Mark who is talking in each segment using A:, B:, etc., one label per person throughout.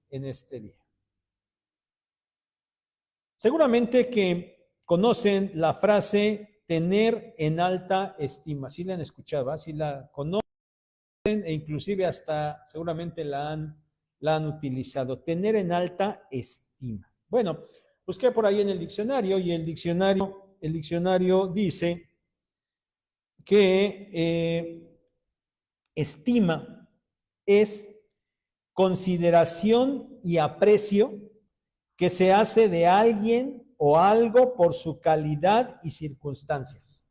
A: en este día. Seguramente que conocen la frase tener en alta estima. Sí la han escuchado, ¿va? Sí la conocen e inclusive hasta seguramente la han utilizado. Tener en alta estima. Bueno, busqué por ahí en el diccionario y el diccionario dice que estima es consideración y aprecio que se hace de alguien o algo por su calidad y circunstancias.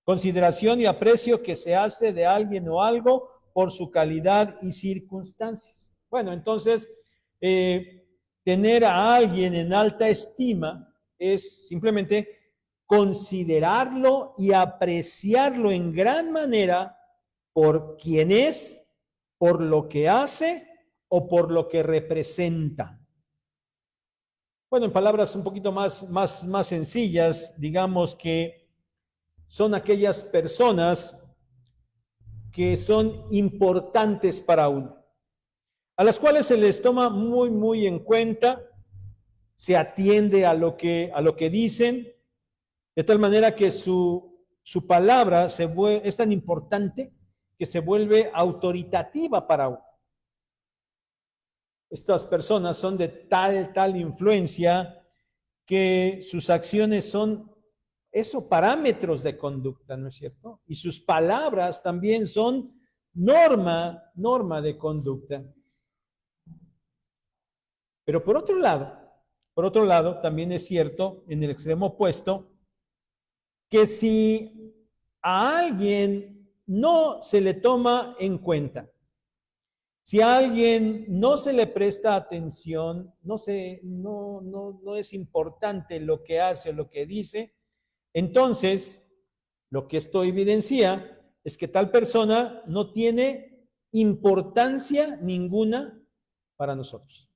A: Consideración y aprecio que se hace de alguien o algo por su calidad y circunstancias. Bueno, entonces, tener a alguien en alta estima es simplemente considerarlo y apreciarlo en gran manera por quien es, por lo que hace o por lo que representa. Bueno, en palabras un poquito más sencillas, digamos que son aquellas personas que son importantes para uno, a las cuales se les toma muy en cuenta, se atiende a lo que dicen, de tal manera que su palabra es tan importante que se vuelve autoritativa para uno. Estas personas son de tal influencia que sus acciones son parámetros de conducta, ¿no es cierto? Y sus palabras también son norma de conducta. Pero por otro lado, también es cierto, en el extremo opuesto, que si a alguien no se le toma en cuenta, si a alguien no se le presta atención, no es importante lo que hace o lo que dice, entonces lo que esto evidencia es que tal persona no tiene importancia ninguna para nosotros.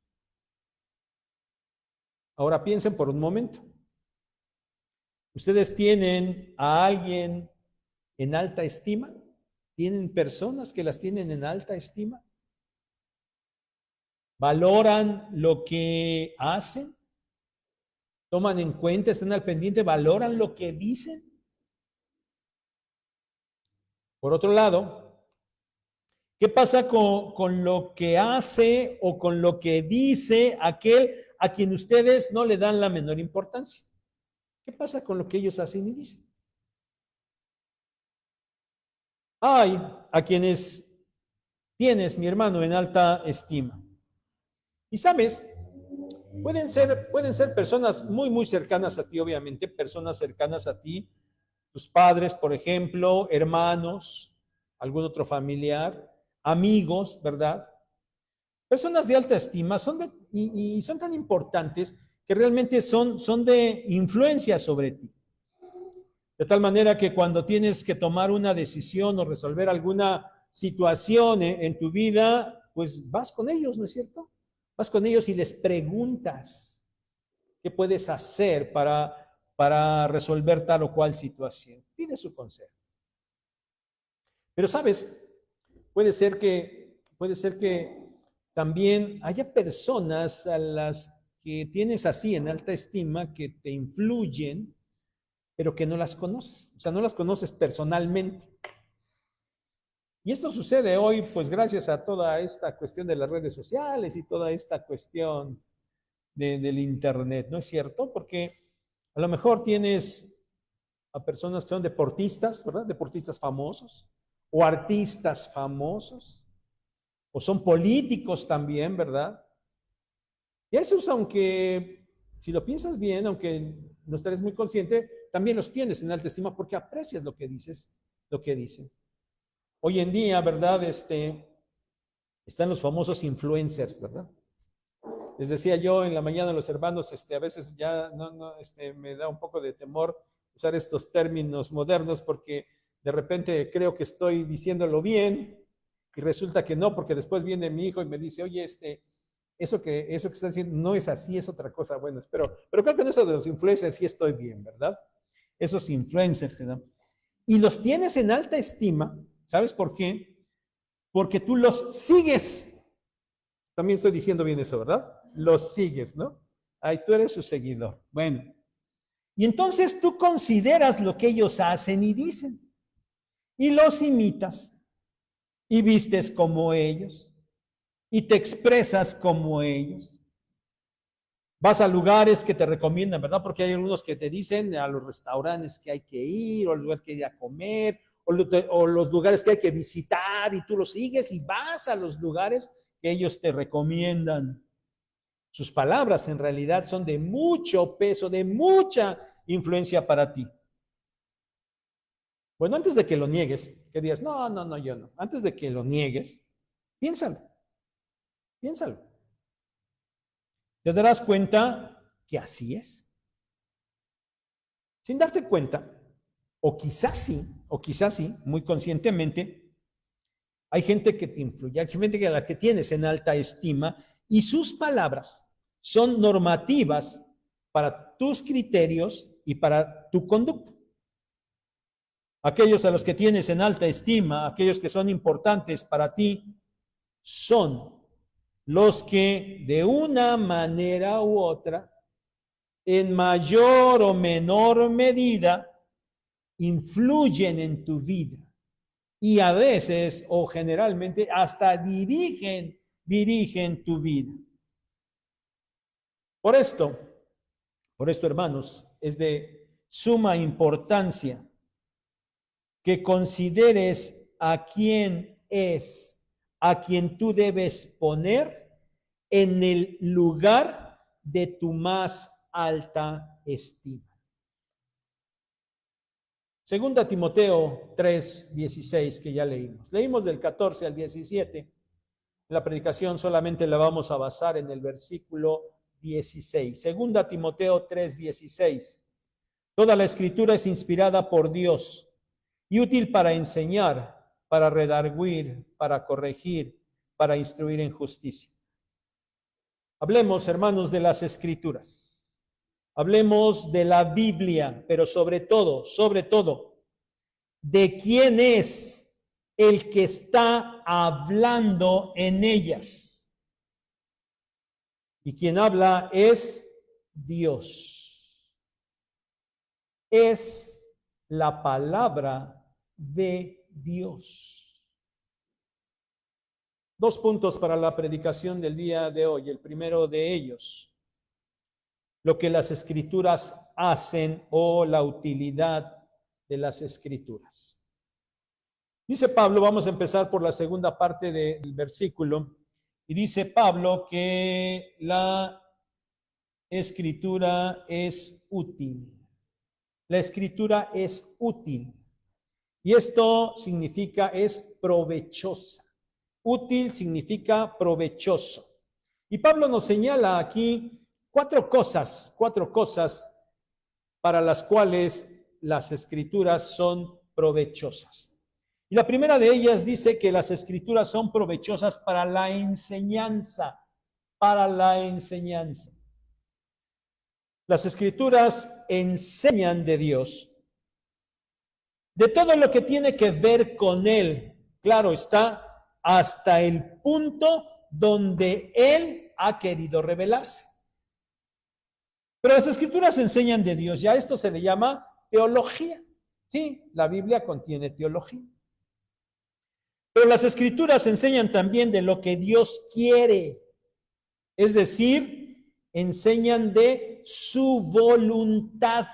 A: Ahora piensen por un momento. ¿Ustedes tienen a alguien en alta estima? ¿Tienen personas que las tienen en alta estima? ¿Valoran lo que hacen? ¿Toman en cuenta, están al pendiente, valoran lo que dicen? Por otro lado, ¿qué pasa con lo que hace o con lo que dice aquel a quien ustedes no le dan la menor importancia? ¿Qué pasa con lo que ellos hacen y dicen? Hay a quienes tienes, mi hermano, en alta estima. Y sabes, pueden ser personas muy cercanas a ti, obviamente, personas cercanas a ti, tus padres, por ejemplo, hermanos, algún otro familiar, amigos, ¿verdad? Personas de alta estima y son tan importantes que realmente son de influencia sobre ti. De tal manera que cuando tienes que tomar una decisión o resolver alguna situación en tu vida, pues vas con ellos, ¿no es cierto? Vas con ellos y les preguntas qué puedes hacer para resolver tal o cual situación. Pide su consejo. Pero sabes, puede ser que también haya personas a las que tienes así en alta estima que te influyen, pero que no las conoces. O sea, no las conoces personalmente. Y esto sucede hoy, pues gracias a toda esta cuestión de las redes sociales y toda esta cuestión del internet, ¿no es cierto? Porque a lo mejor tienes a personas que son deportistas, ¿verdad? Deportistas famosos, o artistas famosos, o son políticos también, ¿verdad? Y esos, aunque, si lo piensas bien, aunque no estés muy consciente, también los tienes en alta estima porque aprecias lo que dices, lo que dicen. Hoy en día, ¿verdad? Están los famosos influencers, ¿verdad? Les decía yo en la mañana a los hermanos, a veces ya me da un poco de temor usar estos términos modernos porque de repente creo que estoy diciéndolo bien y resulta que no, porque después viene mi hijo y me dice, oye, eso que está diciendo no es así, es otra cosa. Bueno, pero creo que en eso de los influencers sí estoy bien, ¿verdad? Esos influencers, ¿no? Y los tienes en alta estima, ¿sabes por qué? Porque tú los sigues. También estoy diciendo bien eso, ¿verdad? Los sigues, ¿no? Ay, tú eres su seguidor. Bueno. Y entonces tú consideras lo que ellos hacen y dicen. Y los imitas. Y vistes como ellos. Y te expresas como ellos. Vas a lugares que te recomiendan, ¿verdad? Porque hay algunos que te dicen a los restaurantes que hay que ir, o los lugares que ir a comer, o los lugares que hay que visitar, y tú los sigues y vas a los lugares que ellos te recomiendan. Sus palabras en realidad son de mucho peso, de mucha influencia para ti. Bueno, antes de que lo niegues, que digas, no, yo no. Antes de que lo niegues, piénsalo. Te darás cuenta que así es. Sin darte cuenta, o quizás sí, muy conscientemente, hay gente que te influye, hay gente a la que tienes en alta estima y sus palabras son normativas para tus criterios y para tu conducta. Aquellos a los que tienes en alta estima, aquellos que son importantes para ti, son los que de una manera u otra, en mayor o menor medida, influyen en tu vida y a veces o generalmente hasta dirigen tu vida. Por esto, hermanos, es de suma importancia que consideres a quién tú debes poner en el lugar de tu más alta estima. Segunda Timoteo 3:16, que ya leímos. Leímos del 14 al 17. La predicación solamente la vamos a basar en el versículo 16. Segunda Timoteo 3:16. Toda la escritura es inspirada por Dios y útil para enseñar, para redarguir, para corregir, para instruir en justicia. Hablemos, hermanos, de las escrituras. Hablemos de la Biblia, pero sobre todo, de quién es el que está hablando en ellas. Y quien habla es Dios. Es la palabra de Dios. 2 puntos para la predicación del día de hoy. El primero de ellos, lo que las escrituras hacen o la utilidad de las escrituras. Dice Pablo, vamos a empezar por la segunda parte del versículo, y dice Pablo que la escritura es útil. La escritura es útil. Y esto significa es provechosa. Útil significa provechoso. Y Pablo nos señala aquí cuatro cosas para las cuales las escrituras son provechosas. Y la primera de ellas dice que las escrituras son provechosas para la enseñanza, Las escrituras enseñan de Dios, de todo lo que tiene que ver con Él. Claro está, hasta el punto donde Él ha querido revelarse. Pero las escrituras enseñan de Dios, ya esto se le llama teología. Sí, la Biblia contiene teología. Pero las escrituras enseñan también de lo que Dios quiere. Es decir, enseñan de su voluntad.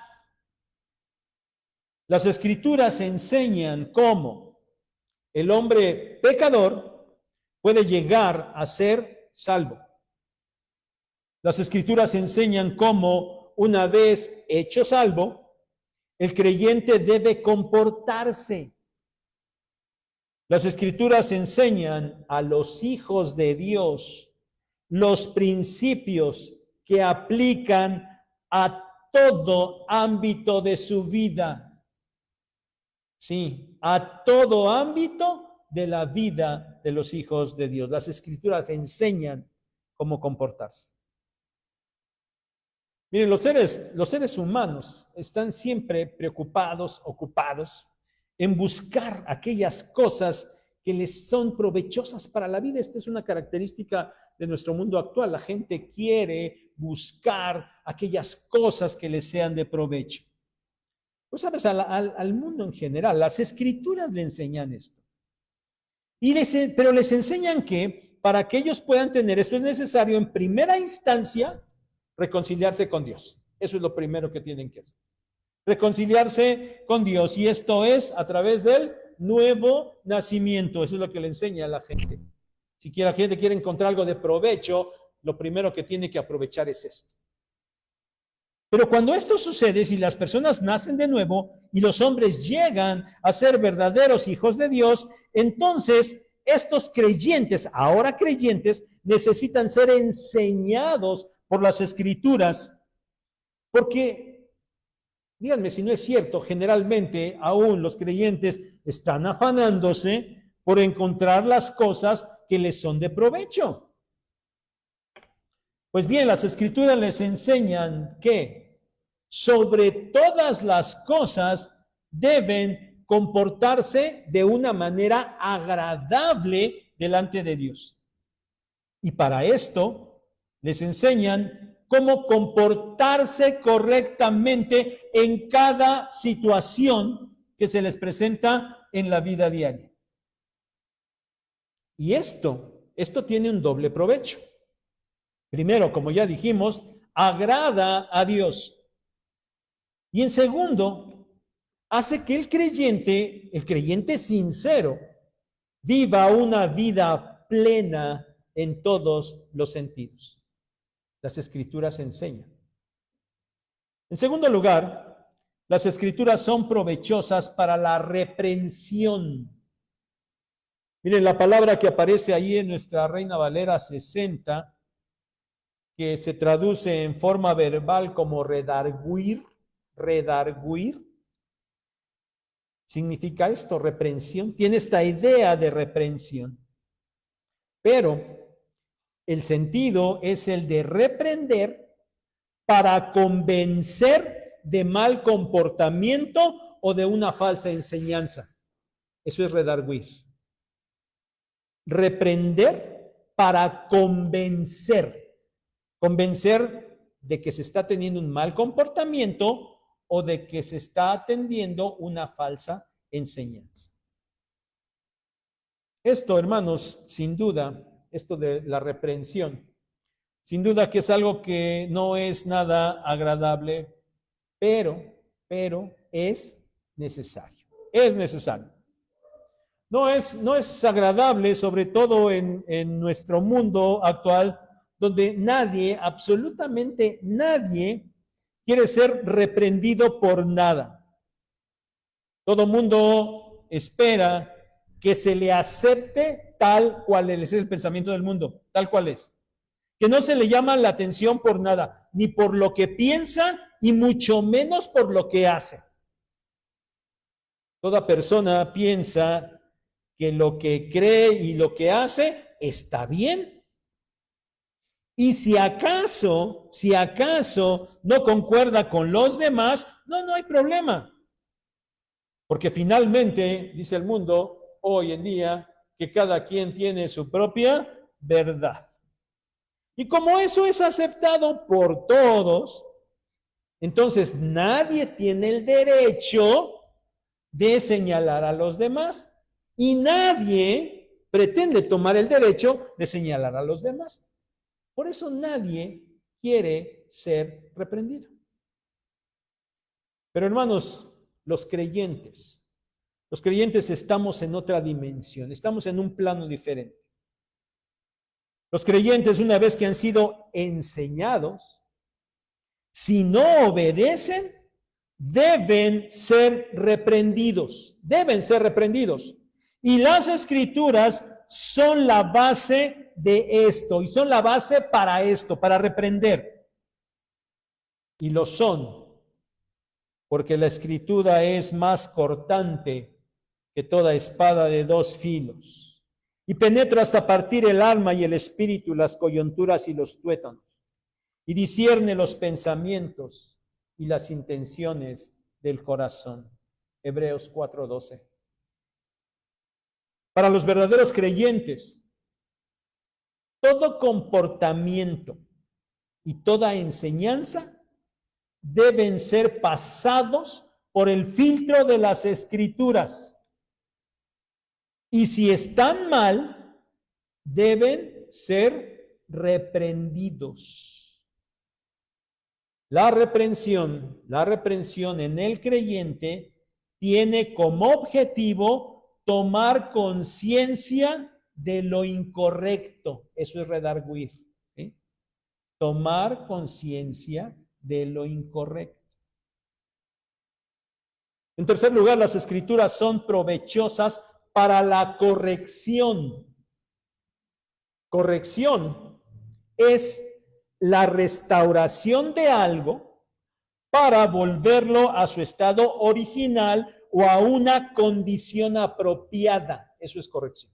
A: Las escrituras enseñan cómo el hombre pecador puede llegar a ser salvo. Las escrituras enseñan cómo, una vez hecho salvo, el creyente debe comportarse. Las escrituras enseñan a los hijos de Dios los principios que aplican a todo ámbito de su vida. Sí, a todo ámbito de la vida de los hijos de Dios. Las escrituras enseñan cómo comportarse. Miren, los seres humanos están siempre preocupados, ocupados en buscar aquellas cosas que les son provechosas para la vida. Esta es una característica de nuestro mundo actual. La gente quiere buscar aquellas cosas que les sean de provecho. Pues sabes, al mundo en general, las escrituras le enseñan esto. Pero les enseñan que para que ellos puedan tener esto es necesario en primera instancia reconciliarse con Dios. Eso es lo primero que tienen que hacer. Reconciliarse con Dios, y esto es a través del nuevo nacimiento. Eso es lo que le enseña a la gente. Si la gente quiere encontrar algo de provecho, lo primero que tiene que aprovechar es esto. Pero cuando esto sucede, si las personas nacen de nuevo y los hombres llegan a ser verdaderos hijos de Dios, entonces estos creyentes, ahora creyentes, necesitan ser enseñados por las Escrituras, porque, díganme si no es cierto, generalmente aún los creyentes están afanándose por encontrar las cosas que les son de provecho. Pues bien, las Escrituras les enseñan que sobre todas las cosas deben comportarse de una manera agradable delante de Dios. Y para esto les enseñan cómo comportarse correctamente en cada situación que se les presenta en la vida diaria. Y esto tiene un doble provecho. Primero, como ya dijimos, agrada a Dios. Y en segundo, hace que el creyente sincero, viva una vida plena en todos los sentidos. Las Escrituras enseñan. En segundo lugar, las Escrituras son provechosas para la reprensión. Miren, la palabra que aparece ahí en nuestra Reina Valera 60, que se traduce en forma verbal como redarguir, significa esto, reprensión. Tiene esta idea de reprensión. Pero el sentido es el de reprender para convencer de mal comportamiento o de una falsa enseñanza. Eso es redarguir. Reprender para convencer de que se está teniendo un mal comportamiento o de que se está atendiendo una falsa enseñanza. Esto, hermanos, sin duda, esto de la reprensión, sin duda que es algo que no es nada agradable, pero es necesario. Es necesario. No es agradable, sobre todo en nuestro mundo actual, donde nadie, absolutamente nadie, quiere ser reprendido por nada. Todo mundo espera que se le acepte tal cual es el pensamiento del mundo, tal cual es. Que no se le llama la atención por nada, ni por lo que piensa, y mucho menos por lo que hace. Toda persona piensa que lo que cree y lo que hace está bien. Y si acaso no concuerda con los demás, no hay problema. Porque finalmente, dice el mundo hoy en día, que cada quien tiene su propia verdad. Y como eso es aceptado por todos, entonces nadie tiene el derecho de señalar a los demás. Y nadie pretende tomar el derecho de señalar a los demás. Por eso nadie quiere ser reprendido. Pero hermanos, los creyentes estamos en otra dimensión, estamos en un plano diferente. Los creyentes, una vez que han sido enseñados, si no obedecen, deben ser reprendidos. Y las Escrituras son la base de esto, y son la base para esto, para reprender. Y lo son, porque la Escritura es más cortante que toda espada de dos filos, y penetra hasta partir el alma y el espíritu, las coyunturas y los tuétanos, y discierne los pensamientos y las intenciones del corazón. Hebreos 4:12. Para los verdaderos creyentes, Todo comportamiento y toda enseñanza deben ser pasados por el filtro de las Escrituras. Y si están mal, deben ser reprendidos. La reprensión en el creyente tiene como objetivo tomar conciencia de lo incorrecto. Eso es redarguir, ¿sí? Tomar conciencia de lo incorrecto. En tercer lugar, las Escrituras son provechosas para la corrección. Corrección es la restauración de algo para volverlo a su estado original o a una condición apropiada. Eso es corrección.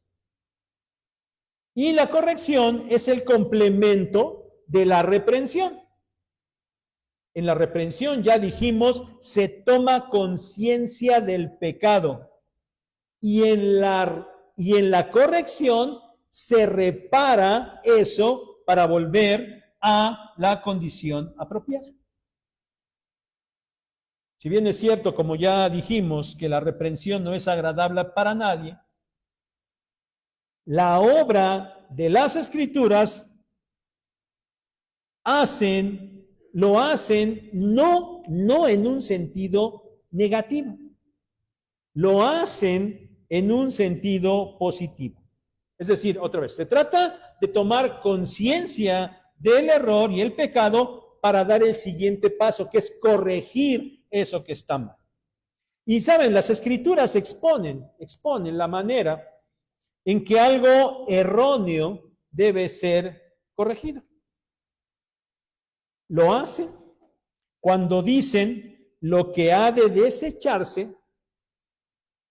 A: Y la corrección es el complemento de la reprensión. En la reprensión, ya dijimos, se toma conciencia del pecado. Y en la corrección se repara eso para volver a la condición apropiada. Si bien es cierto, como ya dijimos, que la reprensión no es agradable para nadie, la obra de las Escrituras lo hacen no en un sentido negativo, lo hacen en un sentido positivo. Es decir, otra vez, se trata de tomar conciencia del error y el pecado para dar el siguiente paso, que es corregir eso que está mal. Y saben, las Escrituras exponen la manera en que algo erróneo debe ser corregido. Lo hacen cuando dicen lo que ha de desecharse,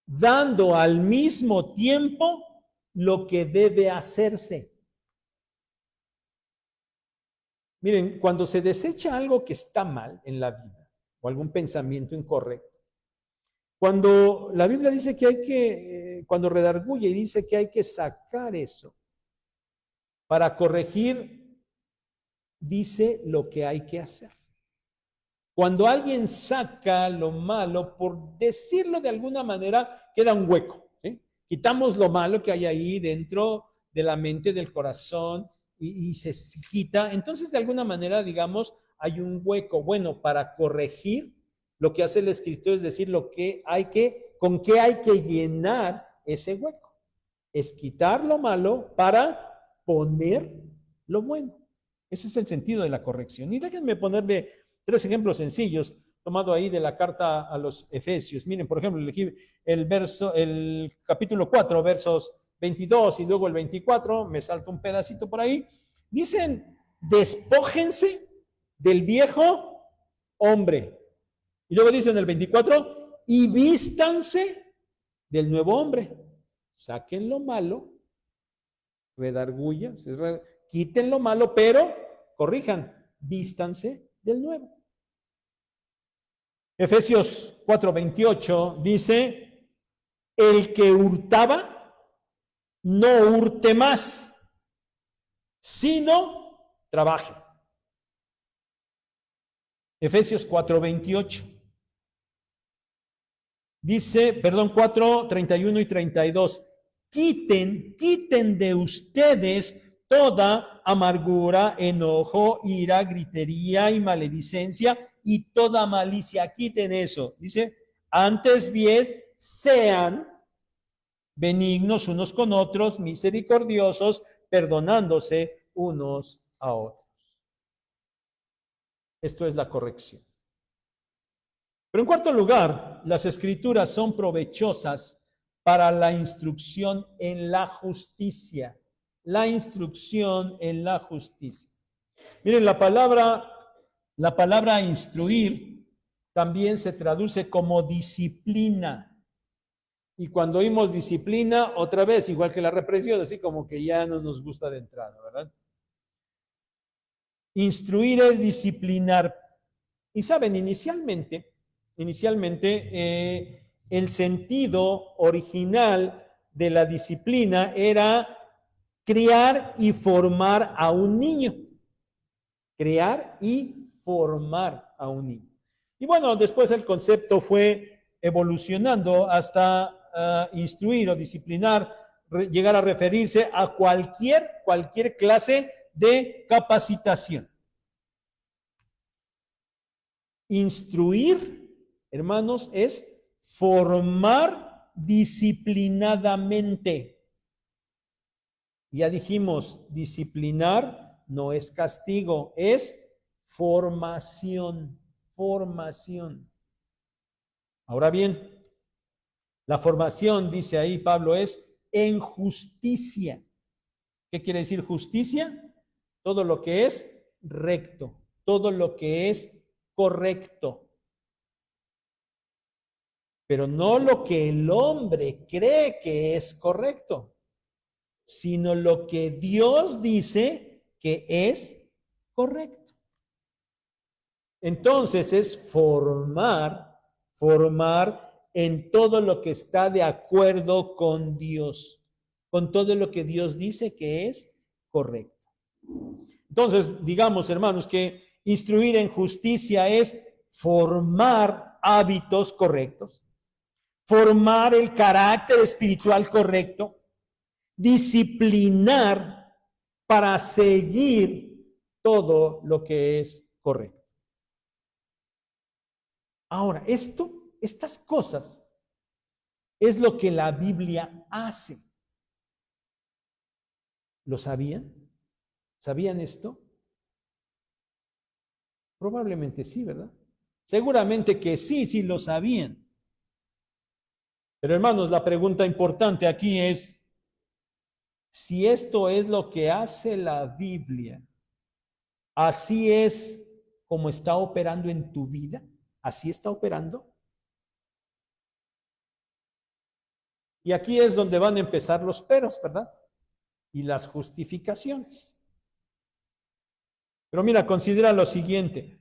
A: dando al mismo tiempo lo que debe hacerse. Miren, cuando se desecha algo que está mal en la vida o algún pensamiento incorrecto, cuando la Biblia dice que cuando redarguye y dice que hay que sacar eso para corregir, dice lo que hay que hacer. Cuando alguien saca lo malo, por decirlo de alguna manera, queda un hueco, ¿sí? Quitamos lo malo que hay ahí dentro de la mente, del corazón, y se quita. Entonces, de alguna manera, digamos, hay un hueco. Bueno, para corregir, lo que hace el Escritor es decir con qué hay que llenar ese hueco. Es quitar lo malo para poner lo bueno. Ese es el sentido de la corrección. Y déjenme ponerle 3 ejemplos sencillos, tomado ahí de la carta a los Efesios. Miren, por ejemplo, el capítulo 4, versos 22 y luego el 24, me salto un pedacito por ahí. Dicen, despójense del viejo hombre. Y luego dicen el 24, y vístanse del nuevo hombre. Saquen lo malo, redarguyan, quiten lo malo, pero corrijan, vístanse del nuevo. Efesios 4:28 dice, el que hurtaba, no hurte más, sino trabaje. Efesios 4:28. Dice, 4:31 y 32. Quiten de ustedes toda amargura, enojo, ira, gritería y maledicencia y toda malicia. Quiten eso. Dice, antes bien sean benignos unos con otros, misericordiosos, perdonándose unos a otros. Esto es la corrección. Pero en cuarto lugar, las Escrituras son provechosas para la instrucción en la justicia. La instrucción en la justicia. Miren, la palabra instruir también se traduce como disciplina. Y cuando oímos disciplina, otra vez, igual que la represión, así como que ya no nos gusta de entrada, ¿verdad? Instruir es disciplinar. Y saben, inicialmente, el sentido original de la disciplina era criar y formar a un niño. Crear y formar a un niño. Y bueno, después el concepto fue evolucionando hasta instruir o disciplinar, llegar a referirse a cualquier clase de capacitación. Instruir, hermanos, es formar disciplinadamente. Ya dijimos, disciplinar no es castigo, es formación. Ahora bien, la formación, dice ahí Pablo, es en justicia. ¿Qué quiere decir justicia? Todo lo que es recto, todo lo que es correcto. Pero no lo que el hombre cree que es correcto, sino lo que Dios dice que es correcto. Entonces es formar en todo lo que está de acuerdo con Dios, con todo lo que Dios dice que es correcto. Entonces, digamos, hermanos, que instruir en justicia es formar hábitos correctos, formar el carácter espiritual correcto, disciplinar para seguir todo lo que es correcto. Ahora, estas cosas es lo que la Biblia hace. ¿Lo sabían? ¿Sabían esto? Probablemente sí, ¿verdad? Seguramente que sí lo sabían. Pero hermanos, la pregunta importante aquí es, si esto es lo que hace la Biblia, ¿así es como está operando en tu vida? ¿Así está operando? Y aquí es donde van a empezar los peros, ¿verdad? Y las justificaciones. Pero mira, considera lo siguiente.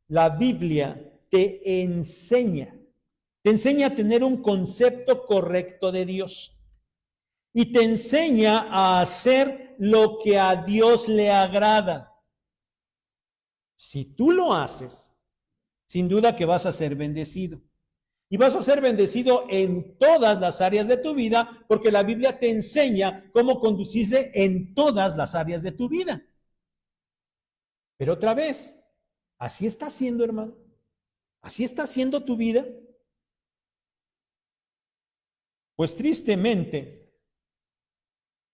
A: La Biblia te enseña a tener un concepto correcto de Dios. Y te enseña a hacer lo que a Dios le agrada. Si tú lo haces, sin duda que vas a ser bendecido. Y vas a ser bendecido en todas las áreas de tu vida, porque la Biblia te enseña cómo conducirte en todas las áreas de tu vida. Pero otra vez, ¿así está siendo, hermano? ¿Así está siendo tu vida? Pues tristemente,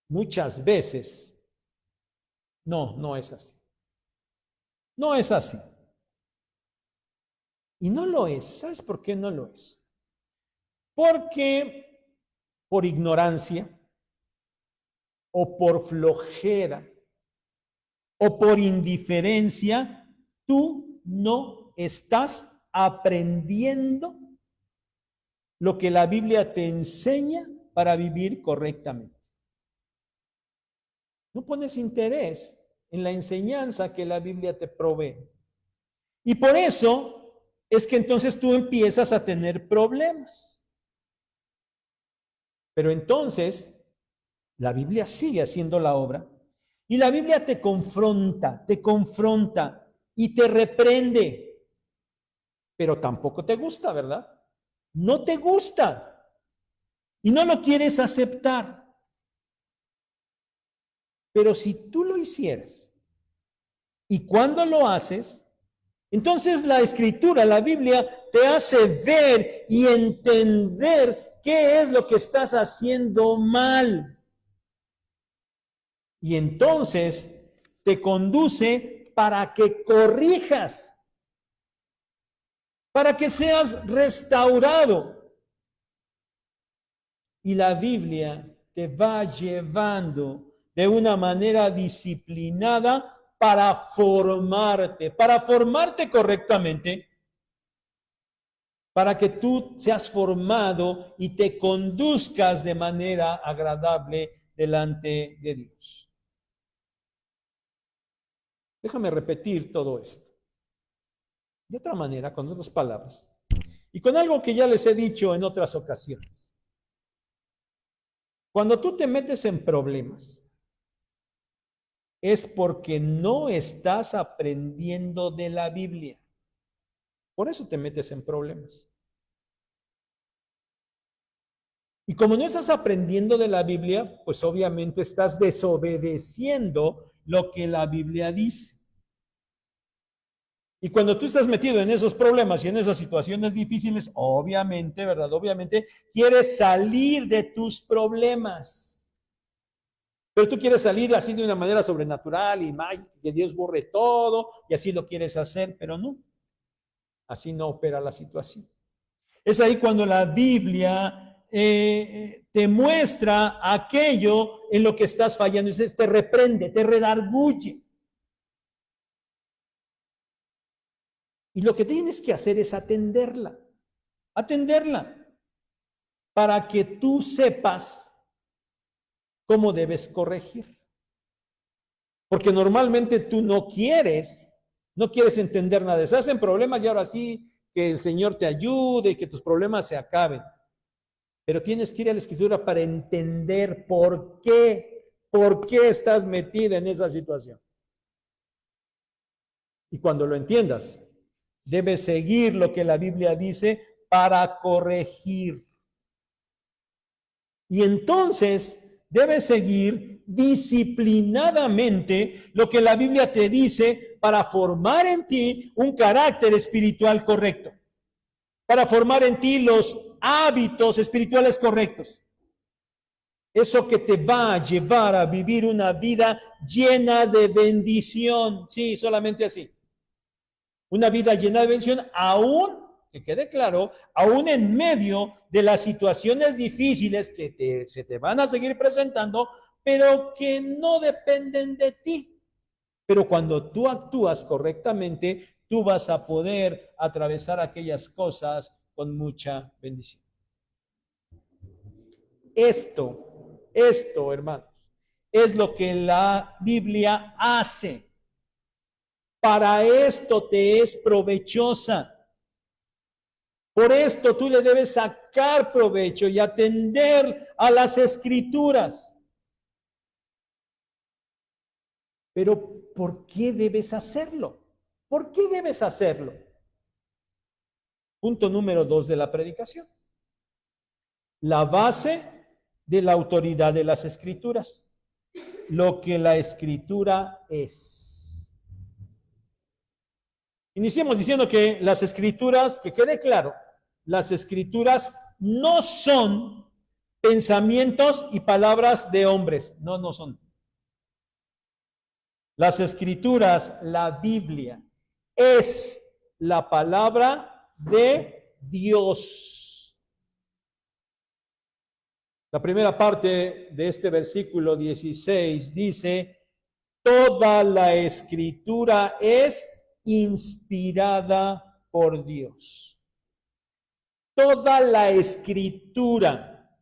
A: muchas veces, no es así. No es así. Y no lo es. ¿Sabes por qué no lo es? Porque por ignorancia, o por flojera, o por indiferencia, tú no estás aprendiendo lo que la Biblia te enseña para vivir correctamente. No pones interés en la enseñanza que la Biblia te provee. Y por eso es que entonces tú empiezas a tener problemas. Pero entonces la Biblia sigue haciendo la obra y la Biblia te confronta y te reprende. Pero tampoco te gusta, ¿verdad? No te gusta y no lo quieres aceptar. Pero si tú lo hicieras y cuando lo haces, entonces la Escritura, la Biblia, te hace ver y entender qué es lo que estás haciendo mal. Y entonces te conduce para que corrijas, para que seas restaurado. Y la Biblia te va llevando de una manera disciplinada para formarte correctamente, para que tú seas formado y te conduzcas de manera agradable delante de Dios. Déjame repetir todo esto. De otra manera, con otras palabras, y con algo que ya les he dicho en otras ocasiones. Cuando tú te metes en problemas, es porque no estás aprendiendo de la Biblia. Por eso te metes en problemas. Y como no estás aprendiendo de la Biblia, pues obviamente estás desobedeciendo lo que la Biblia dice. Y cuando tú estás metido en esos problemas y en esas situaciones difíciles, obviamente, ¿verdad? Obviamente, quieres salir de tus problemas. Pero tú quieres salir así de una manera sobrenatural y que Dios borre todo y así lo quieres hacer, pero no. Así no opera la situación. Es ahí cuando la Biblia te muestra aquello en lo que estás fallando. Entonces te reprende, te redarguye. Y lo que tienes que hacer es atenderla. Atenderla. Para que tú sepas cómo debes corregir. Porque normalmente tú no quieres entender nada. Estás en problemas y ahora sí que el Señor te ayude y que tus problemas se acaben. Pero tienes que ir a la Escritura para entender por qué estás metida en esa situación. Y cuando lo entiendas, debes seguir lo que la Biblia dice para corregir. Y entonces debes seguir disciplinadamente lo que la Biblia te dice para formar en ti un carácter espiritual correcto, para formar en ti los hábitos espirituales correctos. Eso que te va a llevar a vivir una vida llena de bendición. Sí, solamente así. Una vida llena de bendición, aún, que quede claro, aún en medio de las situaciones difíciles que se te van a seguir presentando, pero que no dependen de ti. Pero cuando tú actúas correctamente, tú vas a poder atravesar aquellas cosas con mucha bendición. Esto, hermanos, es lo que la Biblia hace. Para esto te es provechosa. Por esto tú le debes sacar provecho y atender a las Escrituras. Pero, ¿por qué debes hacerlo? ¿Por qué debes hacerlo? Punto número 2 de la predicación. La base de la autoridad de las Escrituras. Lo que la Escritura es. Iniciemos diciendo que las Escrituras, que quede claro, las Escrituras no son pensamientos y palabras de hombres. No son. Las Escrituras, la Biblia, es la palabra de Dios. La primera parte de este versículo 16 dice, toda la Escritura es inspirada por Dios. Toda la Escritura.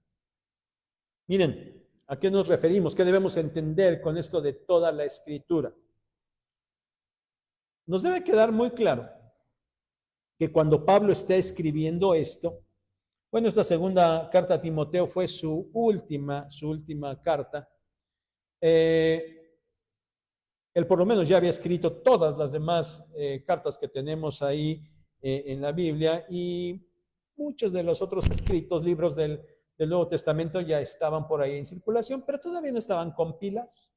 A: Miren, ¿a qué nos referimos? ¿Qué debemos entender con esto de toda la Escritura? Nos debe quedar muy claro que cuando Pablo está escribiendo esto, bueno, esta segunda carta a Timoteo fue su última carta. Él por lo menos ya había escrito todas las demás cartas que tenemos ahí en la Biblia y muchos de los otros escritos, libros del Nuevo Testamento ya estaban por ahí en circulación, pero todavía no estaban compilados.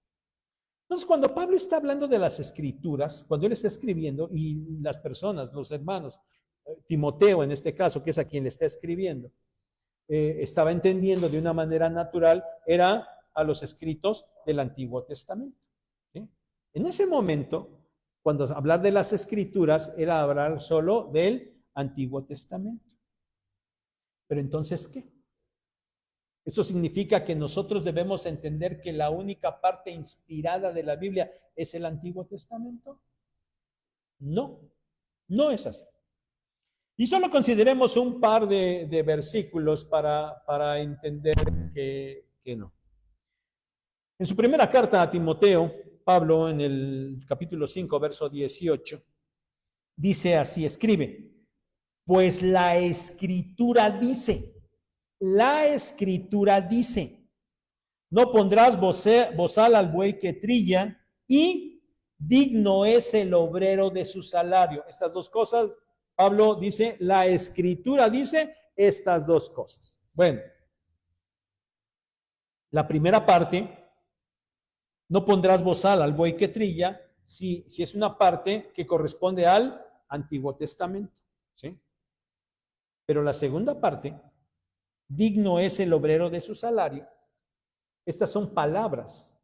A: Entonces, cuando Pablo está hablando de las Escrituras, cuando él está escribiendo y las personas, los hermanos, Timoteo en este caso, que es a quien le está escribiendo, estaba entendiendo de una manera natural, era a los escritos del Antiguo Testamento. ¿Sí? En ese momento, cuando hablar de las Escrituras era hablar solo del Antiguo Testamento. Pero entonces, ¿qué? ¿Esto significa que nosotros debemos entender que la única parte inspirada de la Biblia es el Antiguo Testamento? No, no es así. Y solo consideremos un par de versículos para entender que no. En su primera carta a Timoteo, Pablo, en el capítulo 5, verso 18, dice así, escribe, pues la Escritura dice, No pondrás bozal al buey que trilla, y digno es el obrero de su salario. Estas dos cosas, Pablo dice, la Escritura dice estas dos cosas. Bueno, la primera parte, no pondrás bozal al buey que trilla, si es una parte que corresponde al Antiguo Testamento, ¿sí? Pero la segunda parte, digno es el obrero de su salario. Estas son palabras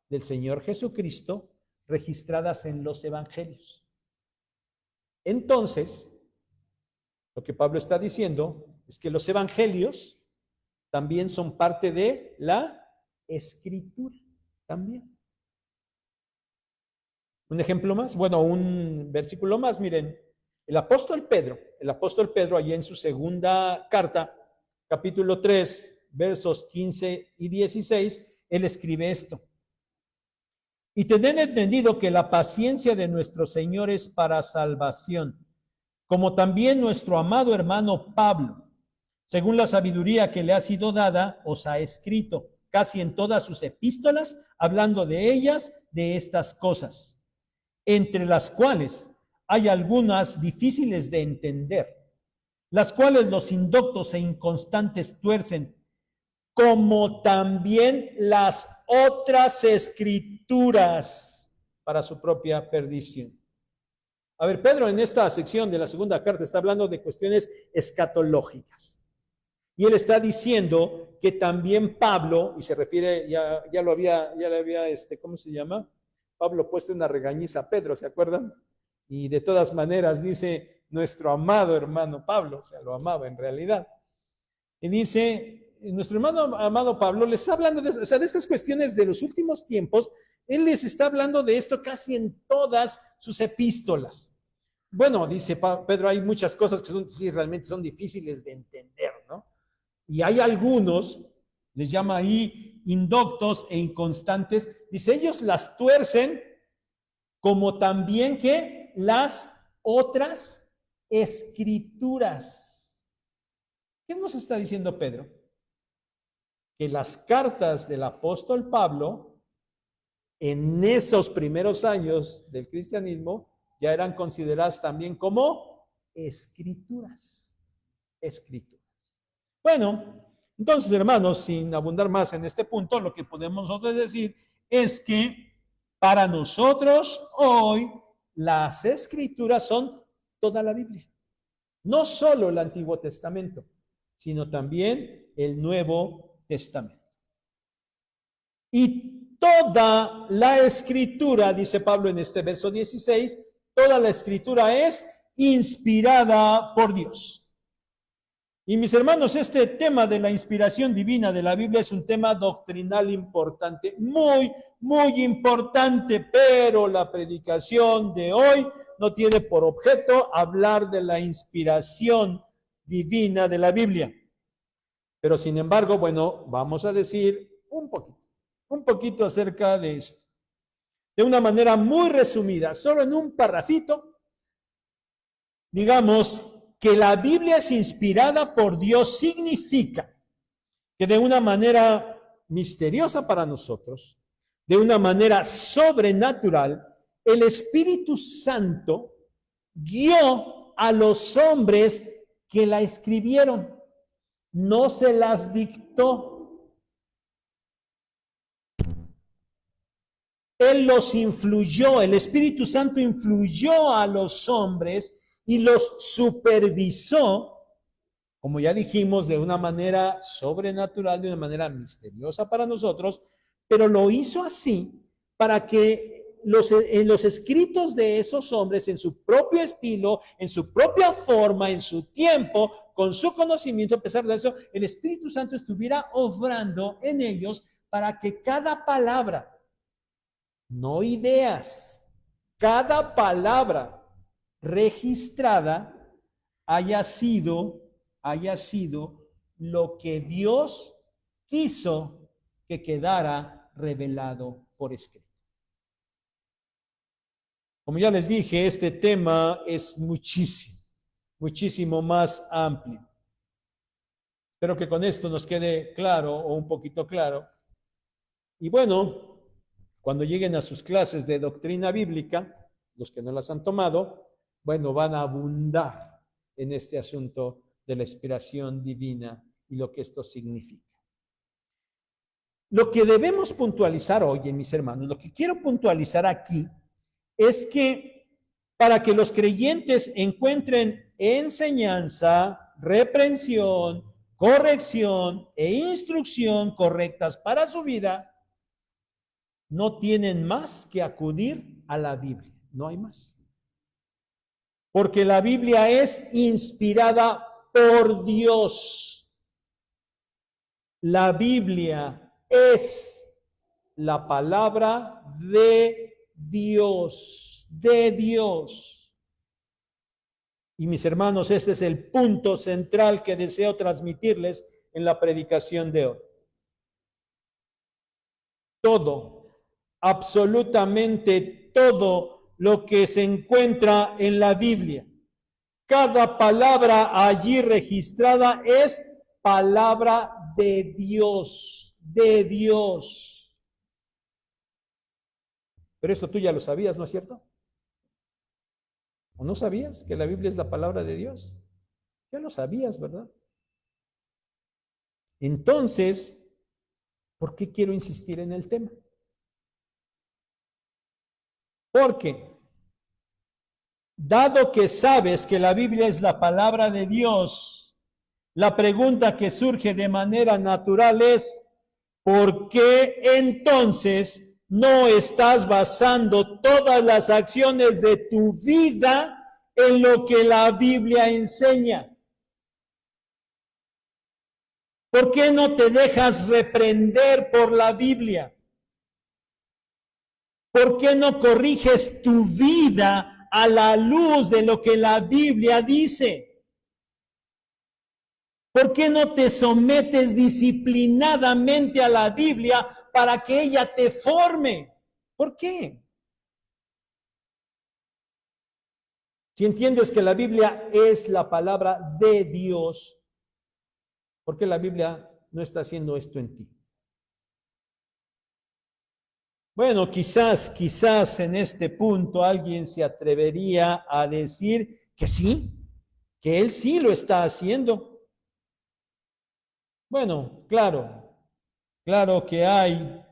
A: del Señor Jesucristo registradas en los evangelios. Entonces, lo que Pablo está diciendo es que los evangelios también son parte de la Escritura, también. Un ejemplo más, bueno, un versículo más, miren, el apóstol Pedro, allí en su segunda carta, capítulo 3, versos 15 y 16, él escribe esto. Y tened entendido que la paciencia de nuestro Señor es para salvación, como también nuestro amado hermano Pablo, según la sabiduría que le ha sido dada, os ha escrito casi en todas sus epístolas, hablando de ellas, de estas cosas, entre las cuales hay algunas difíciles de entender, las cuales los indoctos e inconstantes tuercen, como también las otras escrituras para su propia perdición. A ver, Pedro en esta sección de la segunda carta está hablando de cuestiones escatológicas. Y él está diciendo que también Pablo, y se refiere, ya le había, ¿cómo se llama? Pablo puesto una regañiza a Pedro, ¿se acuerdan? Y de todas maneras dice nuestro amado hermano Pablo, o sea, lo amaba en realidad. Y dice, nuestro hermano amado Pablo les está hablando de, o sea, de estas cuestiones de los últimos tiempos, él les está hablando de esto casi en todas sus epístolas. Bueno, dice Pedro, hay muchas cosas que sí, realmente son difíciles de entender, ¿no? Y hay algunos, les llama ahí indoctos e inconstantes, dice, ellos las tuercen como también que las otras escrituras. ¿Qué nos está diciendo Pedro? Que las cartas del apóstol Pablo, en esos primeros años del cristianismo, ya eran consideradas también como escrituras. Escrituras. Bueno, entonces, hermanos, sin abundar más en este punto, lo que podemos nosotros decir es que para nosotros hoy las escrituras son toda la Biblia. No solo el Antiguo Testamento, sino también el Nuevo Testamento. Y toda la escritura, dice Pablo en este verso 16, toda la escritura es inspirada por Dios. Y mis hermanos, este tema de la inspiración divina de la Biblia es un tema doctrinal importante, muy, muy importante, pero la predicación de hoy no tiene por objeto hablar de la inspiración divina de la Biblia. Pero sin embargo, bueno, vamos a decir un poquito acerca de esto. De una manera muy resumida, solo en un parrafito, digamos que la Biblia es inspirada por Dios significa que de una manera misteriosa para nosotros, de una manera sobrenatural, el Espíritu Santo guió a los hombres que la escribieron, no se las dictó. Él los influyó, el Espíritu Santo influyó a los hombres y los supervisó, como ya dijimos, de una manera sobrenatural, de una manera misteriosa para nosotros, pero lo hizo así para que en los escritos de esos hombres, en su propio estilo, en su propia forma, en su tiempo, con su conocimiento, a pesar de eso, el Espíritu Santo estuviera obrando en ellos para que cada palabra, no ideas, cada palabra registrada haya sido lo que Dios quiso que quedara revelado por escrito. Como ya les dije, este tema es muchísimo más amplio. Espero que con esto nos quede claro o un poquito claro Y bueno, cuando lleguen a sus clases de doctrina bíblica, los que no las han tomado, bueno, van a abundar en este asunto de la inspiración divina y lo que esto significa. Lo que debemos puntualizar hoy, mis hermanos, lo que quiero puntualizar aquí es que para que los creyentes encuentren enseñanza, reprensión, corrección e instrucción correctas para su vida, no tienen más que acudir a la Biblia, no hay más. Porque la Biblia es inspirada por Dios. La Biblia es la palabra de Dios, de Dios. Y mis hermanos, este es el punto central que deseo transmitirles en la predicación de hoy. Todo, absolutamente todo lo que se encuentra en la Biblia, cada palabra allí registrada es palabra de Dios, de Dios. Pero eso tú ya lo sabías, ¿no es cierto? ¿O no sabías que la Biblia es la palabra de Dios? Ya lo sabías, ¿verdad? Entonces, ¿por qué quiero insistir en el tema? Porque, dado que sabes que la Biblia es la palabra de Dios, la pregunta que surge de manera natural es, ¿por qué entonces no estás basando todas las acciones de tu vida en lo que la Biblia enseña? ¿Por qué no te dejas reprender por la Biblia? ¿Por qué no corriges tu vida a la luz de lo que la Biblia dice? ¿Por qué no te sometes disciplinadamente a la Biblia para que ella te forme? ¿Por qué? Si entiendes que la Biblia es la palabra de Dios, ¿por qué la Biblia no está haciendo esto en ti? Bueno, quizás en este punto alguien se atrevería a decir que sí, que él sí lo está haciendo. Bueno, claro que hay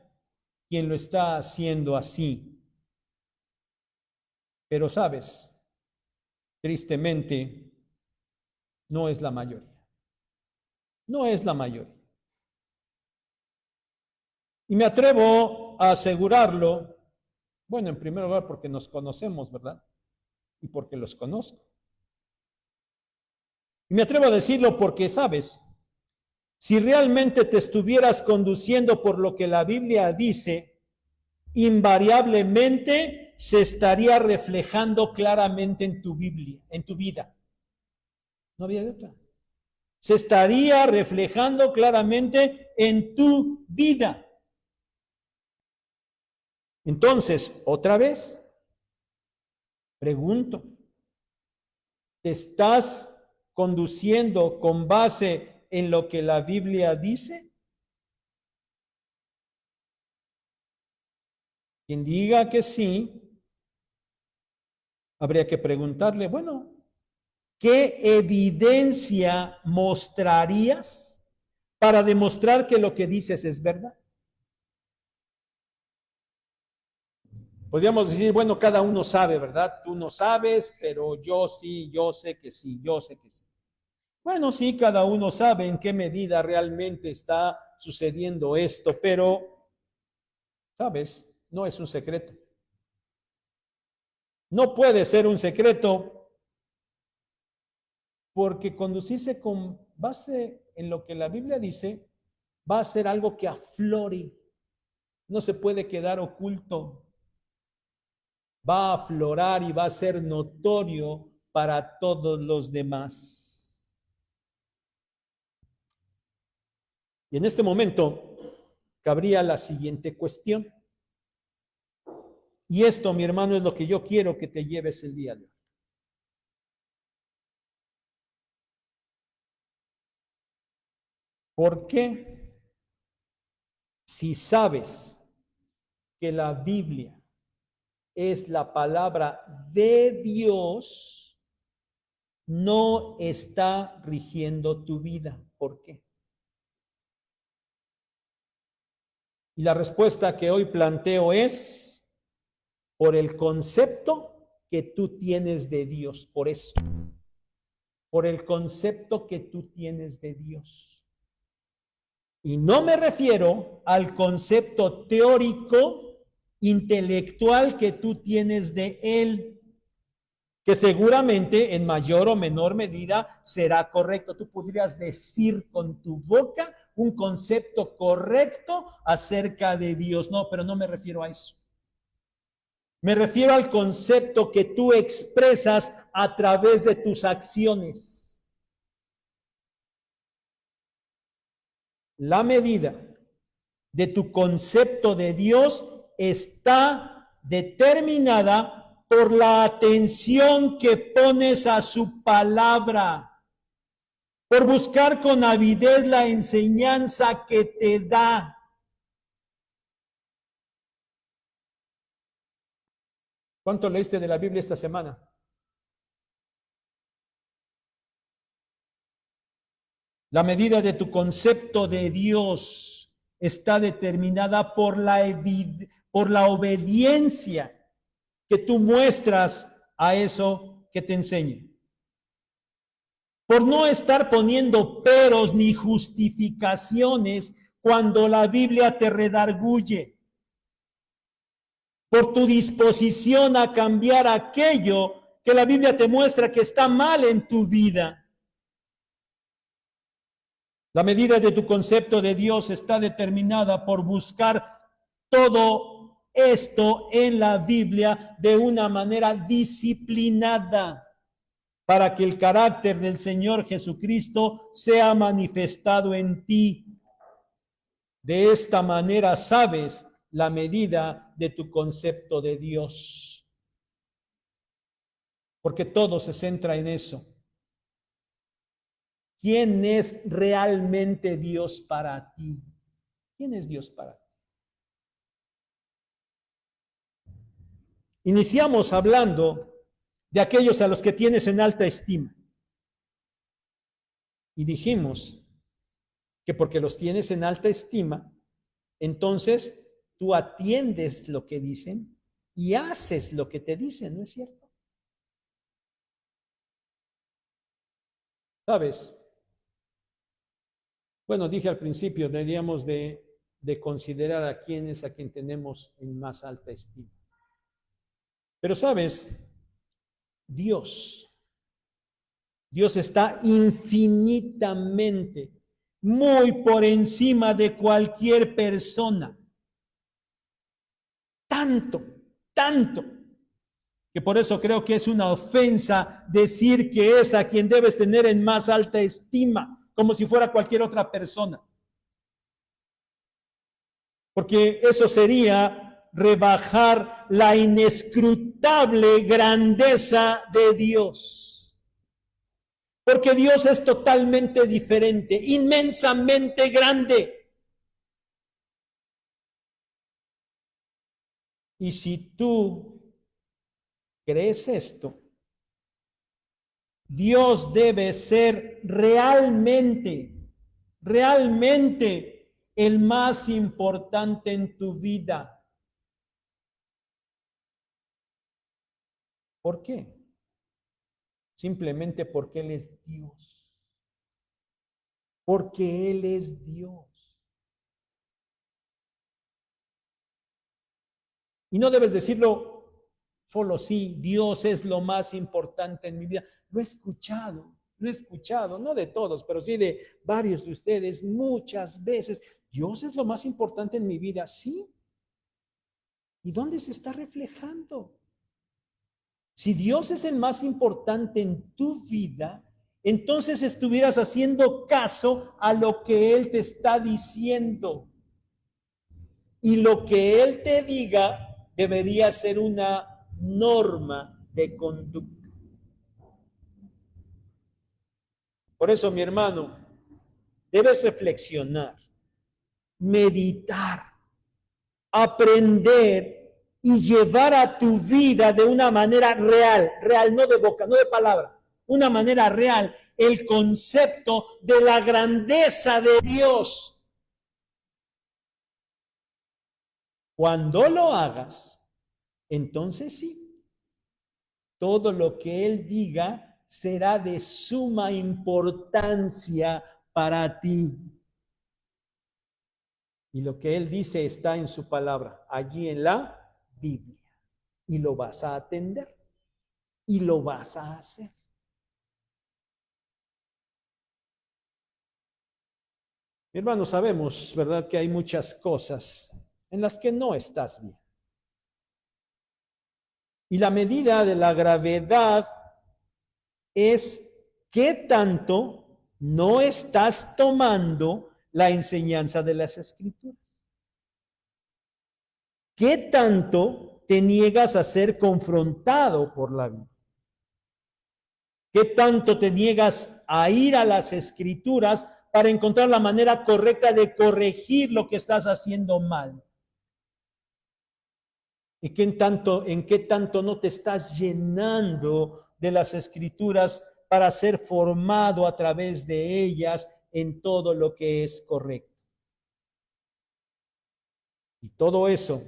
A: quien lo está haciendo así. Pero sabes, tristemente, no es la mayoría. No es la mayoría. Y me atrevo a asegurarlo, bueno, en primer lugar porque nos conocemos, ¿verdad? Y porque los conozco. Y me atrevo a decirlo porque, sabes, si realmente te estuvieras conduciendo por lo que la Biblia dice, invariablemente se estaría reflejando claramente en tu Biblia, en tu vida. No había de otra. Se estaría reflejando claramente en tu vida. Entonces, otra vez, pregunto, ¿te estás conduciendo con base en lo que la Biblia dice? Quien diga que sí, habría que preguntarle, bueno, ¿qué evidencia mostrarías para demostrar que lo que dices es verdad? Podríamos decir, bueno, cada uno sabe, ¿verdad? Tú no sabes, pero yo sí, yo sé que sí, yo sé que sí. Bueno, sí, cada uno sabe en qué medida realmente está sucediendo esto, pero, ¿sabes? No es un secreto. No puede ser un secreto porque conducirse con base en lo que la Biblia dice va a ser algo que aflore. No se puede quedar oculto. Va a aflorar y va a ser notorio para todos los demás. Y en este momento cabría la siguiente cuestión. Y esto, mi hermano, es lo que yo quiero que te lleves el día de hoy. ¿Por qué? Si sabes que la Biblia es la palabra de Dios, no está rigiendo tu vida. ¿Por qué? Y la respuesta que hoy planteo es por el concepto que tú tienes de Dios. Por eso, por el concepto que tú tienes de Dios. Y no me refiero al concepto teórico, intelectual que tú tienes de Él, que seguramente en mayor o menor medida será correcto. Tú podrías decir con tu boca un concepto correcto acerca de Dios. No, pero no me refiero a eso. Me refiero al concepto que tú expresas a través de tus acciones. La medida de tu concepto de Dios está determinada por la atención que pones a su palabra, por buscar con avidez la enseñanza que te da. ¿Cuánto leíste de la Biblia esta semana? La medida de tu concepto de Dios está determinada por la obediencia que tú muestras a eso que te enseña. Por no estar poniendo peros ni justificaciones cuando la Biblia te redarguye. Por tu disposición a cambiar aquello que la Biblia te muestra que está mal en tu vida. La medida de tu concepto de Dios está determinada por buscar todo esto en la Biblia de una manera disciplinada para que el carácter del Señor Jesucristo sea manifestado en ti. De esta manera sabes la medida de tu concepto de Dios. Porque todo se centra en eso. ¿Quién es realmente Dios para ti? ¿Quién es Dios para ti? Iniciamos hablando de aquellos a los que tienes en alta estima. Y dijimos que porque los tienes en alta estima, entonces tú atiendes lo que dicen y haces lo que te dicen, ¿no es cierto? ¿Sabes? Bueno, dije al principio, deberíamos de considerar a quien tenemos en más alta estima. Pero sabes, Dios está infinitamente, muy por encima de cualquier persona. Tanto, que por eso creo que es una ofensa decir que es a quien debes tener en más alta estima, como si fuera cualquier otra persona. Porque eso sería rebajar la inescrutable grandeza de Dios. Porque Dios es totalmente diferente, inmensamente grande. Y si tú crees esto, Dios debe ser realmente el más importante en tu vida. ¿Por qué? Simplemente porque Él es Dios. Porque Él es Dios. Y no debes decirlo solo sí, Dios es lo más importante en mi vida. Lo he escuchado, no de todos, pero sí de varios de ustedes muchas veces. Dios es lo más importante en mi vida, sí. ¿Y dónde se está reflejando? Si Dios es el más importante en tu vida, entonces estuvieras haciendo caso a lo que Él te está diciendo. Y lo que Él te diga debería ser una norma de conducta. Por eso, mi hermano, debes reflexionar, meditar, aprender y llevar a tu vida de una manera real, no de boca, no de palabra, una manera real, el concepto de la grandeza de Dios. Cuando lo hagas, entonces sí, todo lo que Él diga será de suma importancia para ti. Y lo que Él dice está en su palabra, allí en la Biblia. Y lo vas a atender. Y lo vas a hacer. Hermanos, sabemos, ¿verdad?, que hay muchas cosas en las que no estás bien. Y la medida de la gravedad es qué tanto no estás tomando la enseñanza de las Escrituras. ¿Qué tanto te niegas a ser confrontado por la vida? ¿Qué tanto te niegas a ir a las Escrituras para encontrar la manera correcta de corregir lo que estás haciendo mal? ¿Y en qué tanto no te estás llenando de las Escrituras para ser formado a través de ellas en todo lo que es correcto? Y todo eso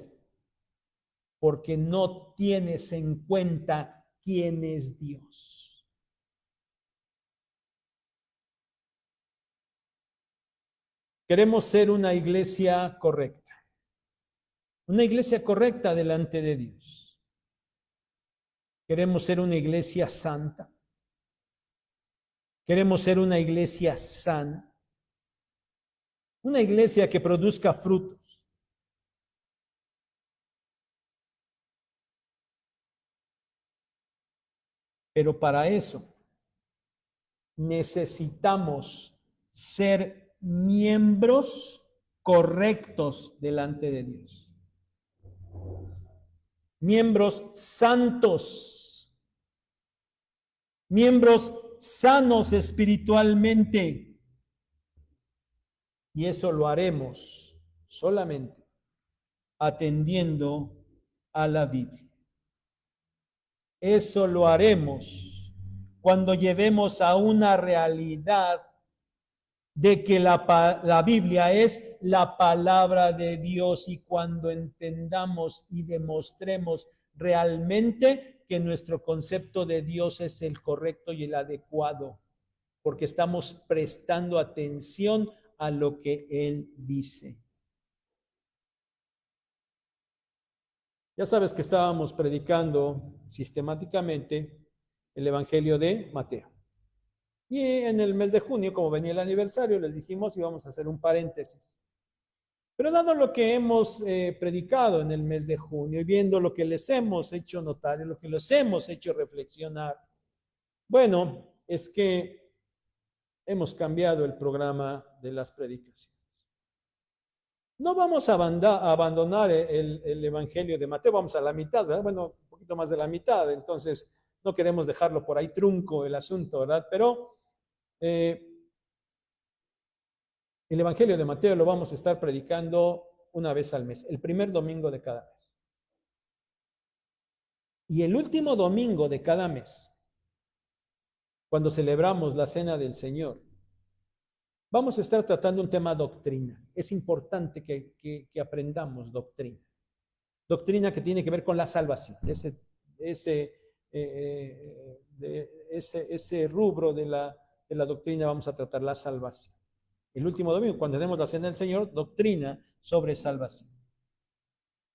A: porque no tienes en cuenta quién es Dios. Queremos ser una iglesia correcta. Una iglesia correcta delante de Dios. Queremos ser una iglesia santa. Queremos ser una iglesia sana. Una iglesia que produzca frutos. Pero para eso necesitamos ser miembros correctos delante de Dios. Miembros santos. Miembros sanos espiritualmente. Y eso lo haremos solamente atendiendo a la Biblia. Eso lo haremos cuando llevemos a una realidad de que la Biblia es la palabra de Dios, y cuando entendamos y demostremos realmente que nuestro concepto de Dios es el correcto y el adecuado, porque estamos prestando atención a lo que Él dice. Ya sabes que estábamos predicando sistemáticamente el Evangelio de Mateo. Y en el mes de junio, como venía el aniversario, les dijimos íbamos a hacer un paréntesis. Pero dado lo que hemos predicado en el mes de junio y viendo lo que les hemos hecho notar y lo que les hemos hecho reflexionar, bueno, es que hemos cambiado el programa de las predicaciones. No vamos a abandonar el Evangelio de Mateo, vamos a la mitad, ¿verdad? Bueno, un poquito más de la mitad, entonces no queremos dejarlo por ahí trunco el asunto, ¿verdad? Pero el Evangelio de Mateo lo vamos a estar predicando una vez al mes, el primer domingo de cada mes. Y el último domingo de cada mes, cuando celebramos la Cena del Señor, vamos a estar tratando un tema doctrina. Es importante que aprendamos doctrina. Doctrina que tiene que ver con la salvación. Ese rubro de la doctrina vamos a tratar la salvación. El último domingo, cuando tenemos la Cena del Señor, doctrina sobre salvación.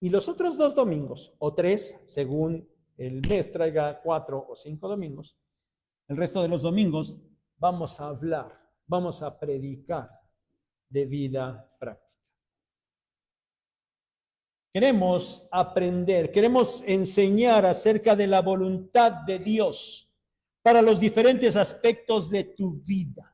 A: Y los otros 2 domingos, o 3, según el mes traiga 4 o 5 domingos, el resto de los domingos vamos a hablar, vamos a predicar de vida práctica. Queremos aprender, queremos enseñar acerca de la voluntad de Dios para los diferentes aspectos de tu vida.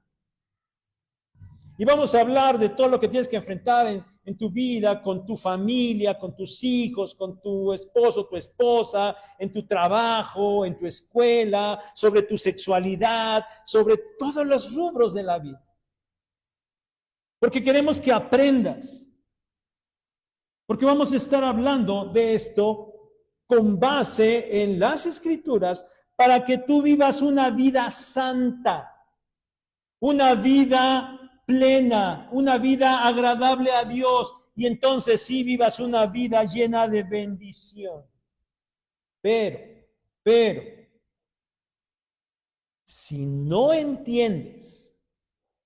A: Y vamos a hablar de todo lo que tienes que enfrentar en tu vida, con tu familia, con tus hijos, con tu esposo, tu esposa, en tu trabajo, en tu escuela, sobre tu sexualidad, sobre todos los rubros de la vida. Porque queremos que aprendas. Porque vamos a estar hablando de esto con base en las Escrituras para que tú vivas una vida santa, una vida plena, una vida agradable a Dios, y entonces sí vivas una vida llena de bendición. Pero, si no entiendes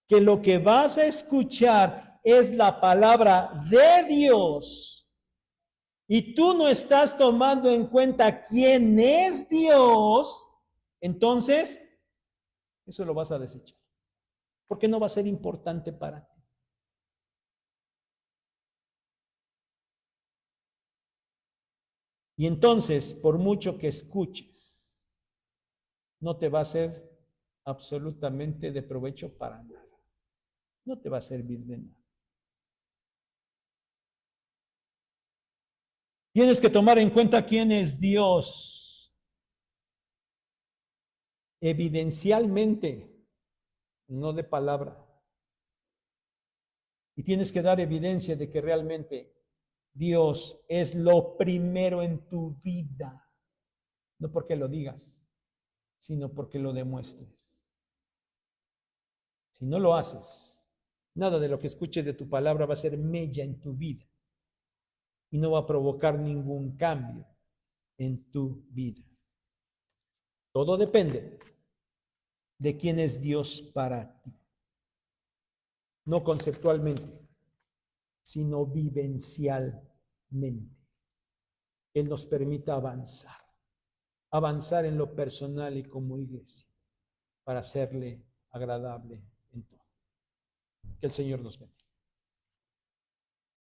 A: que lo que vas a escuchar es la palabra de Dios y tú no estás tomando en cuenta quién es Dios, entonces eso lo vas a desechar, porque no va a ser importante para ti. Y entonces, por mucho que escuches, no te va a ser absolutamente de provecho para nada. No te va a servir de nada. Tienes que tomar en cuenta quién es Dios. Evidencialmente, no de palabra. Y tienes que dar evidencia de que realmente Dios es lo primero en tu vida. No porque lo digas, sino porque lo demuestres. Si no lo haces, nada de lo que escuches de tu palabra va a ser mella en tu vida y no va a provocar ningún cambio en tu vida. Todo depende de quién es Dios para ti. No conceptualmente, sino vivencialmente. Él nos permita avanzar en lo personal y como iglesia, para hacerle agradable en todo. Que el Señor nos bendiga.